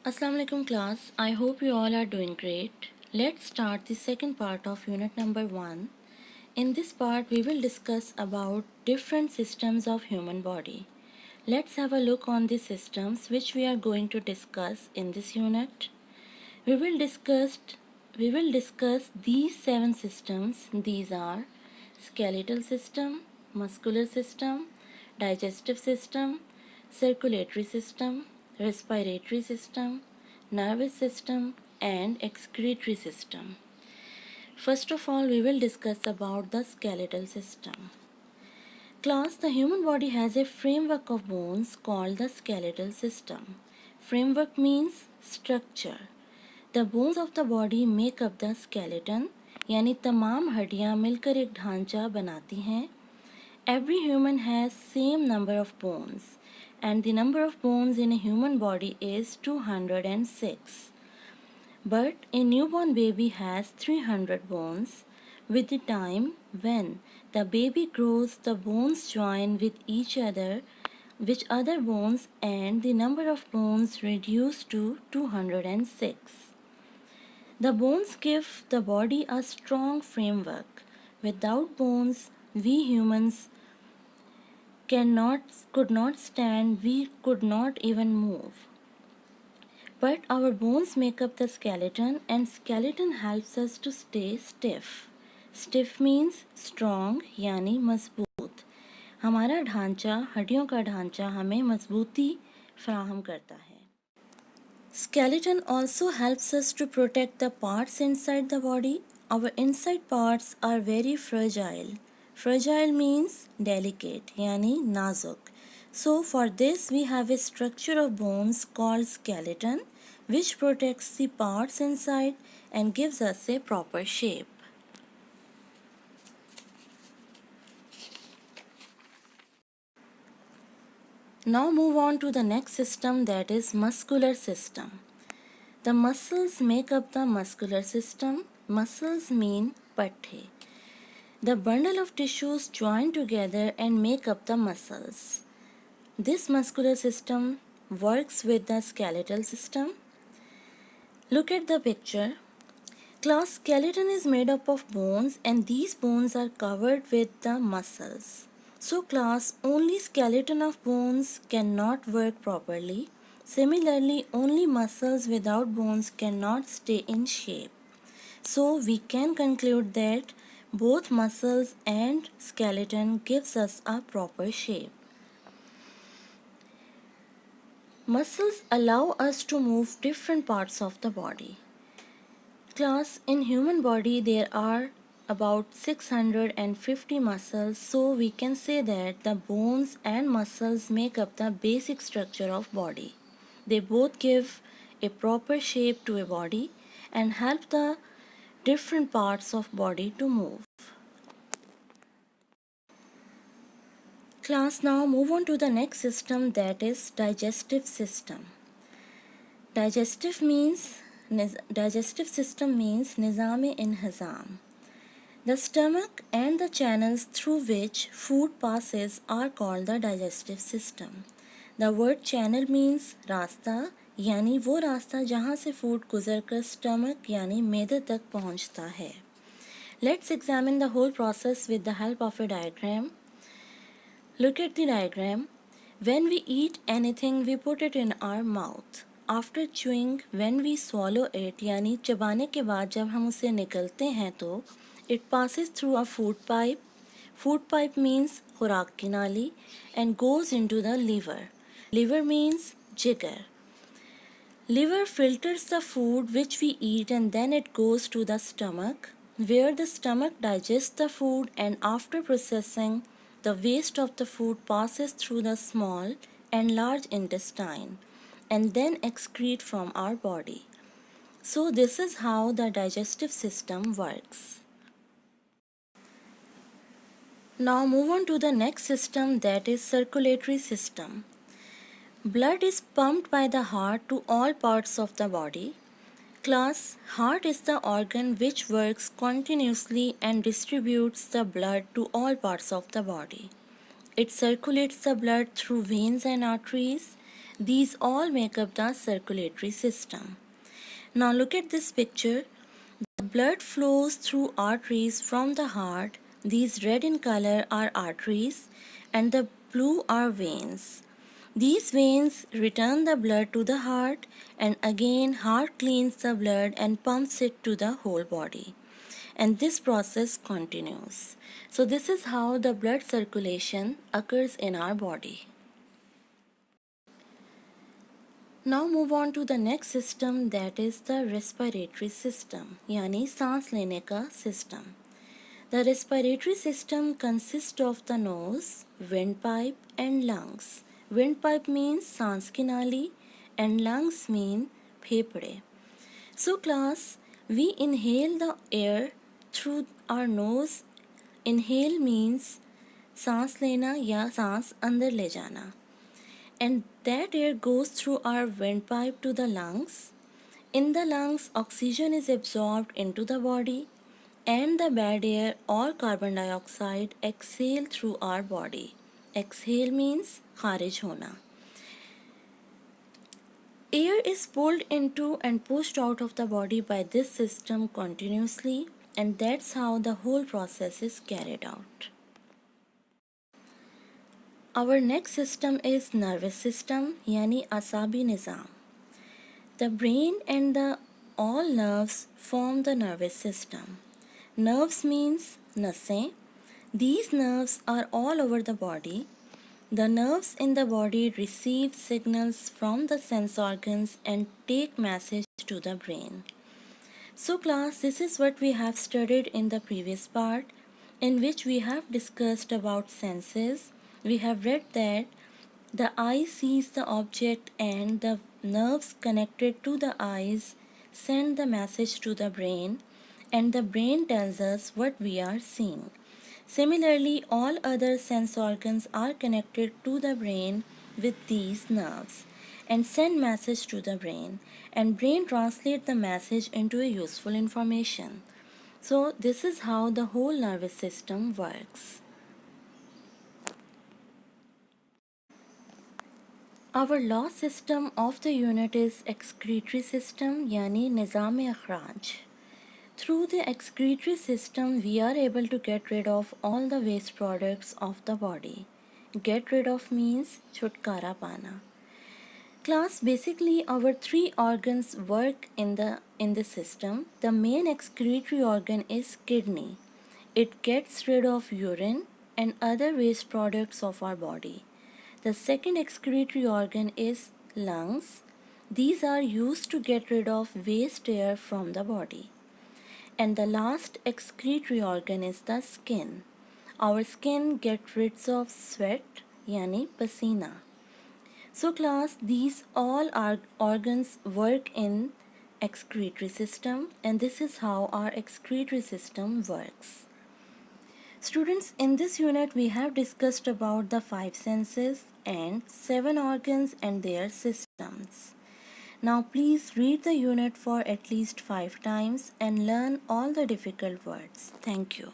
Assalamu alaikum class. I hope you all are doing great. Let's start the second part of unit number 1. In this part we will discuss about different systems of human body. Let's have a look on the systems which we are going to discuss in this unit. We will discuss these 7 systems. These are skeletal system, muscular system, digestive system, circulatory system, respiratory system, nervous system, and excretory system. First of all, we will discuss about the skeletal system. Class, the human body has a framework of bones called the skeletal system. Framework means structure. The bones of the body make up the skeleton, यानी तमाम हड्डियाँ मिलकर एक ढांचा बनाती हैं. Every human has same number of bones, and the number of bones in a human body is 206. But a newborn baby has 300 bones. With the time, when the baby grows, the bones join with each other, with other bones, and the number of bones reduce to 206. The bones give the body a strong framework. Without bones, we humans could not stand, we could not even move. But our bones make up the skeleton, and skeleton helps us to stay stiff. Stiff means strong यानी मजबूत. हमारा ढांचा, हड्डियों का ढांचा हमें मजबूती फराहम करता है. Skeleton also helps us to protect the parts inside the body. Our inside parts are very fragile. Fragile means delicate, यानी नाजुक. So for this we have a structure of bones called skeleton, which protects the parts inside and gives us a proper shape. Now move on to the next system, that is muscular system. The muscles make up the muscular system. Muscles mean pathe. The bundle of tissues join together and make up the muscles. This muscular system works with the skeletal system. Look at the picture. Class, skeleton is made up of bones, and these bones are covered with the muscles. So class, only skeleton of bones cannot work properly. Similarly, only muscles without bones cannot stay in shape. So we can conclude that both muscles and skeleton gives us a proper shape. Muscles allow us to move different parts of the body. Class, in human body there are about 650 muscles, so we can say that the bones and muscles make up the basic structure of body. They both give a proper shape to a body and help the different parts of body to move. Class, now move on to the next system, that is digestive system. Digestive system means nizam-e-inhizam. The stomach and the channels through which food passes are called the digestive system. The word channel means रास्ता, यानी वो रास्ता जहाँ से food गुजरकर stomach यानी मैदे तक पहुँचता है. Let's examine the whole process with the help of a diagram. Look at the diagram. When we eat anything, we put it in our mouth. After chewing, when we swallow it, यानी चबाने के बाद जब हम उसे निगलते हैं तो it passes through a food pipe. Food pipe means खुराक की नाली and goes into the liver. Liver means jigar. Liver filters the food which we eat and then it goes to the stomach, where the stomach digests the food, and after processing, the waste of the food passes through the small and large intestine and then excrete from our body. So this is how the digestive system works. Now move on to the next system, that is circulatory system. Blood is pumped by the heart to all parts of the body. Class, heart is the organ which works continuously and distributes the blood to all parts of the body. It circulates the blood through veins and arteries. These all make up the circulatory system. Now look at this picture. The blood flows through arteries from the heart. These red in color are arteries and the blue are veins. These veins return the blood to the heart, and again heart cleans the blood and pumps it to the whole body. And this process continues. So this is how the blood circulation occurs in our body. Now move on to the next system, that is the respiratory system, यानी सांस लेने का system. The respiratory system consists of the nose, windpipe and lungs. Windpipe means सांस की नाली and lungs mean फेफड़े. So class, we inhale the air through our nose. Inhale means सांस लेना या सांस अंदर ले जाना. And that air goes through our windpipe to the lungs. In the lungs, oxygen is absorbed into the body, and the bad air or carbon dioxide exhale through our body. Exhale means kharij hona. Air is pulled into and pushed out of the body by this system continuously, and that's how the whole process is carried out. Our next system is nervous system, यानी asabi nizam. The brain and the all nerves form the nervous system. Nerves means nasein. These nerves are all over the body. The nerves in the body receive signals from the sense organs and take message to the brain. So class, this is what we have studied in the previous part, in which we have discussed about senses. We have read that the eye sees the object and the nerves connected to the eyes send the message to the brain, and the brain tells us what we are seeing. Similarly, all other sense organs are connected to the brain with these nerves and send message to the brain, and brain translate the message into a useful information. So this is how the whole nervous system works. Our last system of the unit is excretory system, यानी निज़ाम अखराज. Through the excretory system, we are able to get rid of all the waste products of the body. Get rid of means छुटकारा पाना. Class, basically our three organs work in the system. The main excretory organ is kidney. It gets rid of urine and other waste products of our body. The second excretory organ is lungs. These are used to get rid of waste air from the body. And the last excretory organ is the skin. Our skin gets rid of sweat, yani pasina. So class, these all organs work in excretory system, and this is how our excretory system works. Students, in this unit we have discussed about the 5 senses and 7 organs and their systems. Now please read the unit for at least 5 times and learn all the difficult words. Thank you.